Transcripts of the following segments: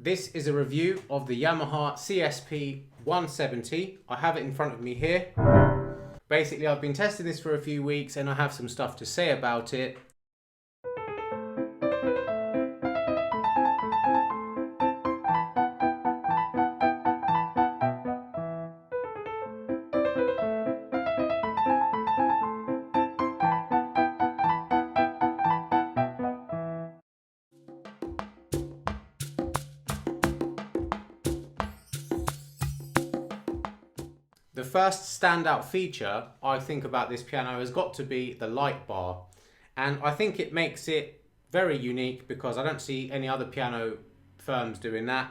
This is a review of the Yamaha CSP 170. I have it in front of me here. Basically, I've been testing this for a few weeks and I have some stuff to say about it. The first standout feature I think about this piano has got to be the light bar, and I think it makes it very unique because I don't see any other piano firms doing that.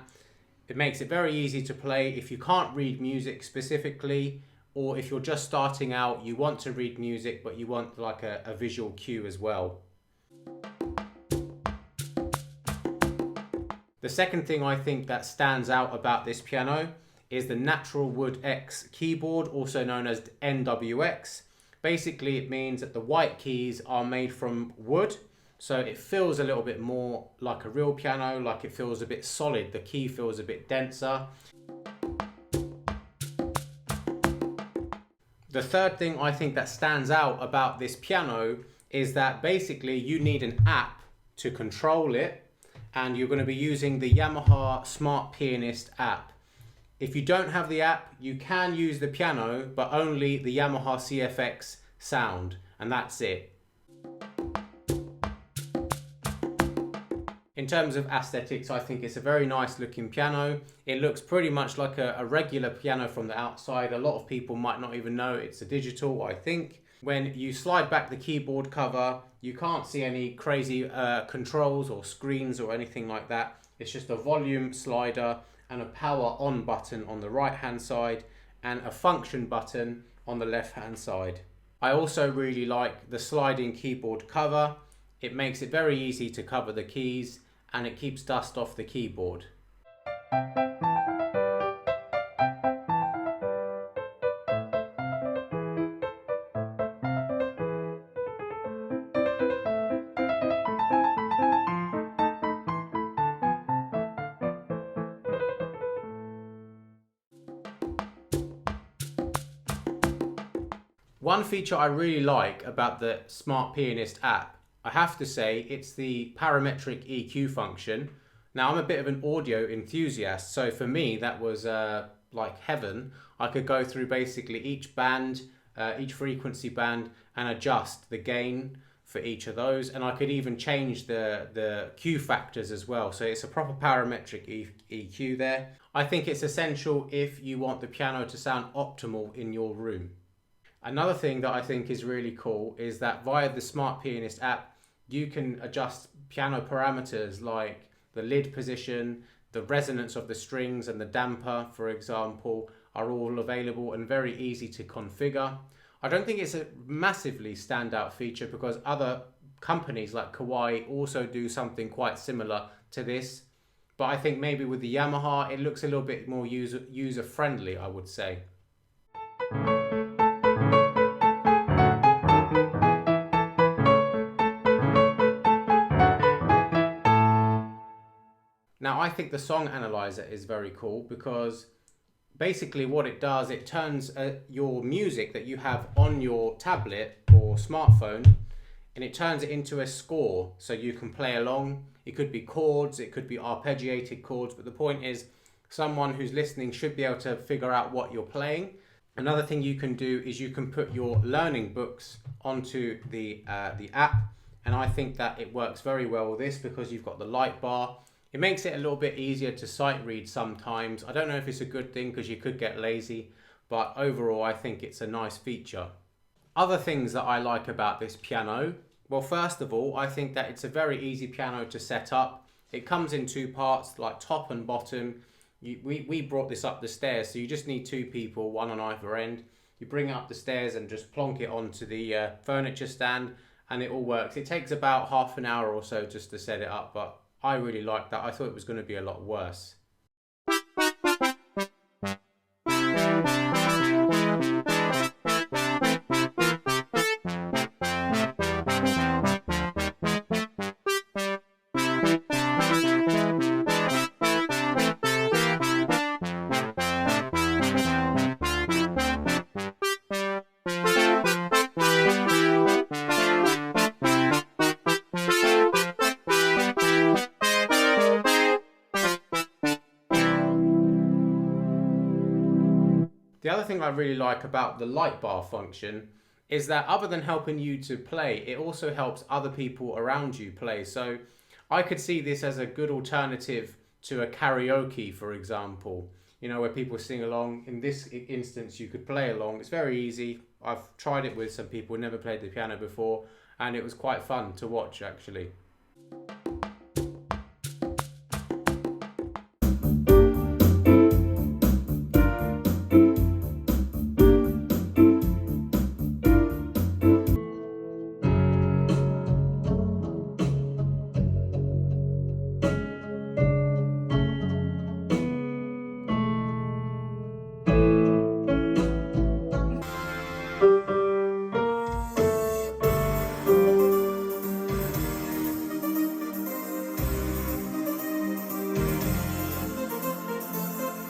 It makes it very easy to play if you can't read music specifically, or if you're just starting out, you want to read music but you want like a visual cue as well. The second thing I think that stands out about this piano is the Natural Wood X keyboard, also known as NWX. Basically, it means that the white keys are made from wood, so it feels a little bit more like a real piano, like it feels a bit solid. The key feels a bit denser. The third thing I think that stands out about this piano is that basically you need an app to control it, and you're going to be using the Yamaha Smart Pianist app. If you don't have the app, you can use the piano, but only the Yamaha CFX sound, and that's it. In terms of aesthetics, I think it's a very nice looking piano. It looks pretty much like a regular piano from the outside. A lot of people might not even know it's a digital, I think. When you slide back the keyboard cover, you can't see any crazy controls or screens or anything like that. It's just a volume slider and a power on button on the right hand side and a function button on the left hand side. I also really like the sliding keyboard cover. It makes it very easy to cover the keys and it keeps dust off the keyboard. One feature I really like about the Smart Pianist app, I have to say, it's the parametric EQ function. Now, I'm a bit of an audio enthusiast, so for me that was like heaven. I could go through basically each band, each frequency band, and adjust the gain for each of those, and I could even change the Q factors as well. So it's a proper parametric EQ there. I think it's essential if you want the piano to sound optimal in your room. Another thing that I think is really cool is that via the Smart Pianist app, you can adjust piano parameters like the lid position, the resonance of the strings and the damper, for example, are all available and very easy to configure. I don't think it's a massively standout feature because other companies like Kawai also do something quite similar to this. But I think maybe with the Yamaha, it looks a little bit more user-friendly, I would say. Now, I think the song analyzer is very cool because basically what it does, it turns your music that you have on your tablet or smartphone, and it turns it into a score so you can play along. It could be chords, it could be arpeggiated chords, but the point is someone who's listening should be able to figure out what you're playing. Another thing you can do is you can put your learning books onto the app, and I think that it works very well with this because you've got the light bar. It makes it a little bit easier to sight read sometimes. I don't know if it's a good thing because you could get lazy, but overall I think it's a nice feature. Other things that I like about this piano, well, first of all, I think that it's a very easy piano to set up. It comes in two parts, like top and bottom. We brought this up the stairs, so you just need two people, one on either end. You bring it up the stairs and just plonk it onto the furniture stand and it all works. It takes about half an hour or so just to set it up, but I really like that. I thought it was going to be a lot worse. The other thing I really like about the light bar function is that other than helping you to play, it also helps other people around you play. So I could see this as a good alternative to a karaoke, for example, where people sing along. In this instance, you could play along. It's very easy. I've tried it with some people who never played the piano before, and it was quite fun to watch, actually.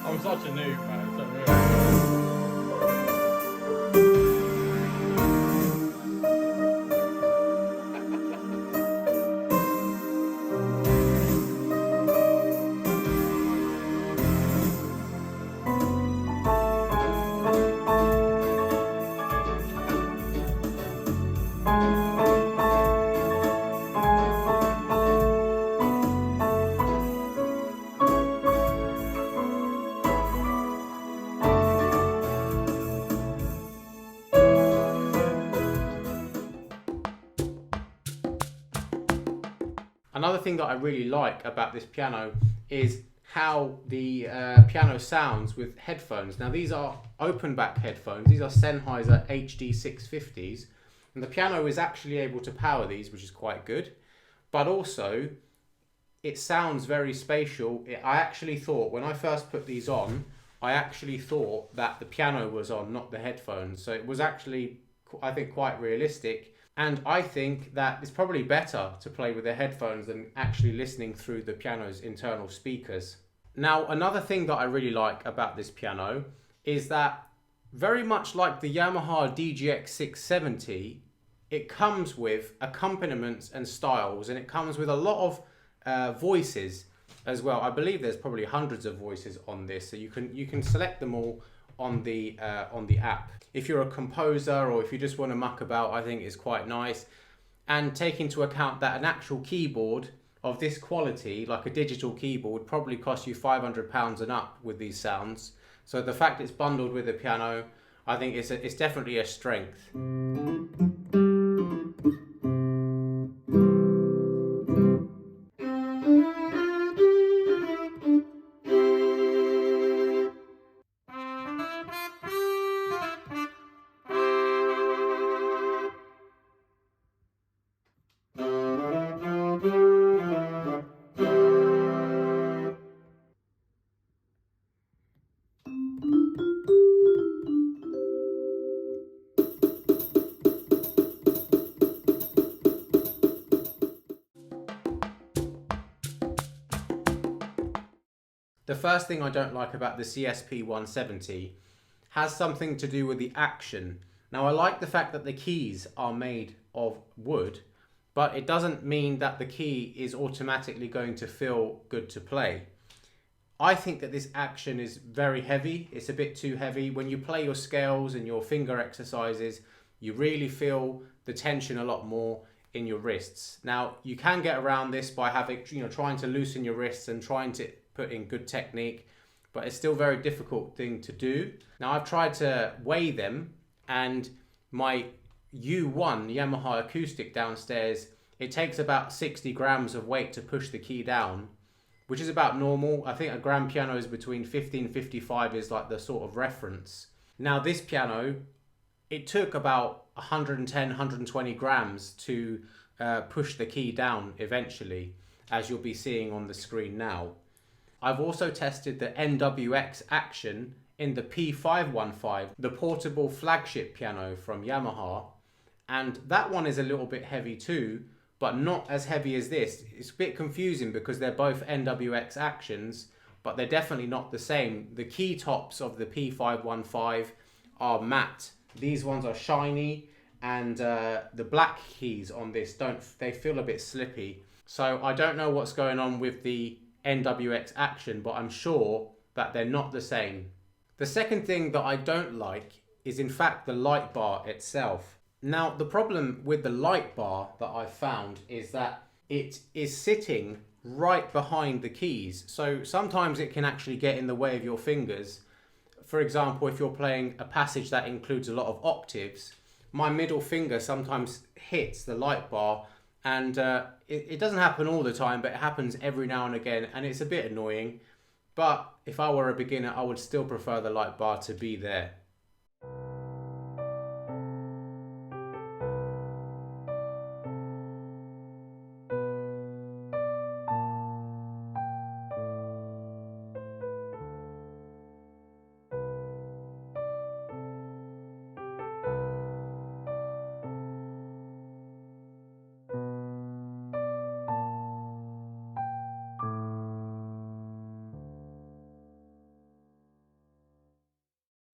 I'm such a noob, man. It's unreal. Another thing that I really like about this piano is how the piano sounds with headphones. Now these are open back headphones. These are Sennheiser HD 650s, and the piano is actually able to power these, which is quite good. But also, it sounds very spatial. I actually thought, when I first put these on, I actually thought that the piano was on, not the headphones. So it was actually, I think, quite realistic. And I think that it's probably better to play with the headphones than actually listening through the piano's internal speakers. Now, another thing that I really like about this piano is that, very much like the Yamaha DGX 670, it comes with accompaniments and styles, and it comes with a lot of voices as well. I believe there's probably hundreds of voices on this, so you can select them all on the app. If you're a composer or if you just want to muck about, I think it's quite nice. And take into account that an actual keyboard of this quality, like a digital keyboard, probably costs you £500 and up with these sounds. So the fact it's bundled with the piano, I think it's definitely a strength. The first thing I don't like about the CSP 170 has something to do with the action. Now, I like the fact that the keys are made of wood, but it doesn't mean that the key is automatically going to feel good to play. I think that this action is very heavy. It's a bit too heavy. When you play your scales and your finger exercises, you really feel the tension a lot more in your wrists. Now, you can get around this by having, trying to loosen your wrists and trying to put in good technique, but it's still a very difficult thing to do. Now, I've tried to weigh them, and my U1 Yamaha acoustic downstairs, it takes about 60 grams of weight to push the key down, which is about normal. I think a grand piano is between 50 and 55 is like the sort of reference. Now, this piano, it took about 110, 120 grams to push the key down eventually, as you'll be seeing on the screen now. I've also tested the NWX action in the P515, the portable flagship piano from Yamaha, and that one is a little bit heavy too, but not as heavy as this. It's a bit confusing because they're both NWX actions, but they're definitely not the same. The key tops of the P515 are matte. These ones are shiny, and the black keys on this they feel a bit slippy. So I don't know what's going on with the NWX action, but I'm sure that they're not the same. The second thing that I don't like is in fact the light bar itself. Now, the problem with the light bar that I found is that it is sitting right behind the keys. So sometimes it can actually get in the way of your fingers. For example, if you're playing a passage that includes a lot of octaves, my middle finger sometimes hits the light bar, and it doesn't happen all the time, but it happens every now and again, and it's a bit annoying. But if I were a beginner, I would still prefer the light bar to be there.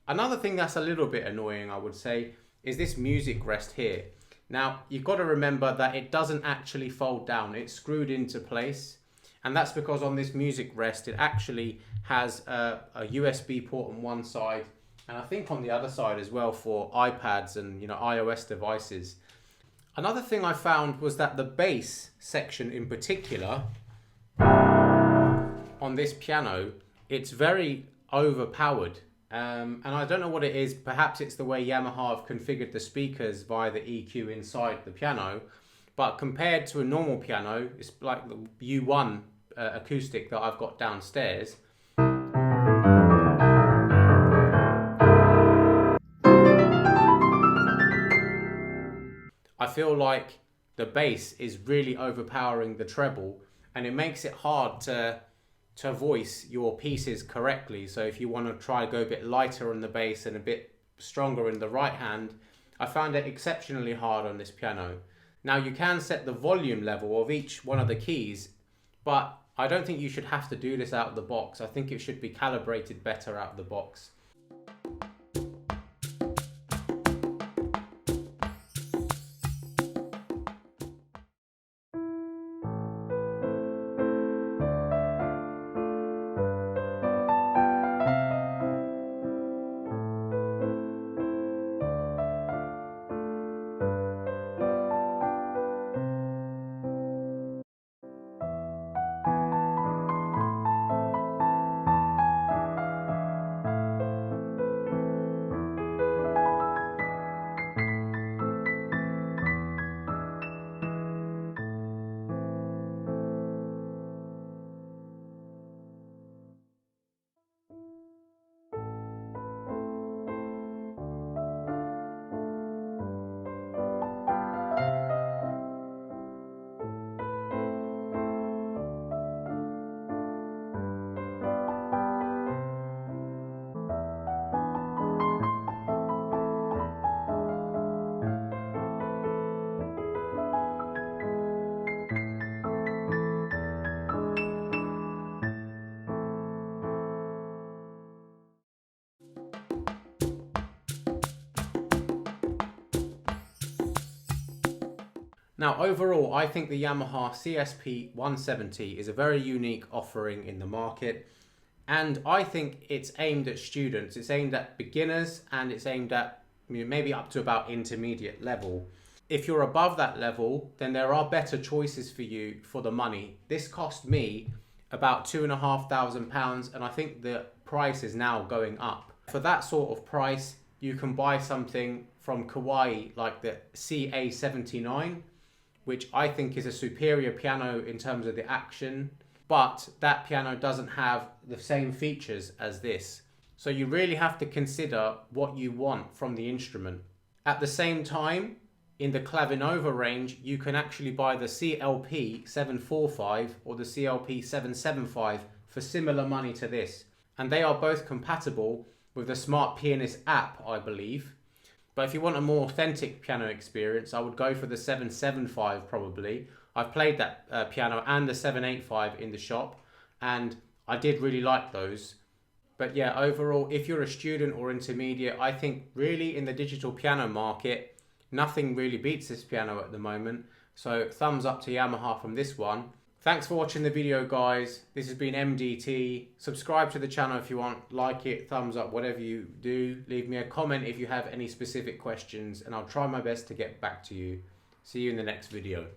Another thing that's a little bit annoying, I would say, is this music rest here. Now, you've got to remember that it doesn't actually fold down. It's screwed into place. And that's because on this music rest, it actually has a USB port on one side, and I think on the other side as well for iPads and iOS devices. Another thing I found was that the bass section in particular on this piano, it's very overpowered. And I don't know what it is. Perhaps it's the way Yamaha have configured the speakers via the EQ inside the piano. But compared to a normal piano, it's like the U1 acoustic that I've got downstairs. I feel like the bass is really overpowering the treble, and it makes it hard to voice your pieces correctly. So if you want to try to go a bit lighter on the bass and a bit stronger in the right hand, I found it exceptionally hard on this piano. Now, you can set the volume level of each one of the keys, but I don't think you should have to do this out of the box. I think it should be calibrated better out of the box. Now, overall, I think the Yamaha CSP 170 is a very unique offering in the market, and I think it's aimed at students, it's aimed at beginners, and it's aimed at maybe up to about intermediate level. If you're above that level, then there are better choices for you for the money. This cost me about £2,500, and I think the price is now going up. For that sort of price, you can buy something from Kawaii like the CA79, which I think is a superior piano in terms of the action, but that piano doesn't have the same features as this. So you really have to consider what you want from the instrument. At the same time, in the Clavinova range, you can actually buy the CLP 745 or the CLP 775 for similar money to this. And they are both compatible with the Smart Pianist app, I believe. But if you want a more authentic piano experience, I would go for the 775 probably. I've played that piano and the 785 in the shop, and I did really like those. But yeah, overall, if you're a student or intermediate, I think really in the digital piano market, nothing really beats this piano at the moment. So thumbs up to Yamaha from this one. Thanks for watching the video, guys. This has been MDT. Subscribe to the channel if you want. Like it, thumbs up, whatever you do. Leave me a comment if you have any specific questions, and I'll try my best to get back to you. See you in the next video.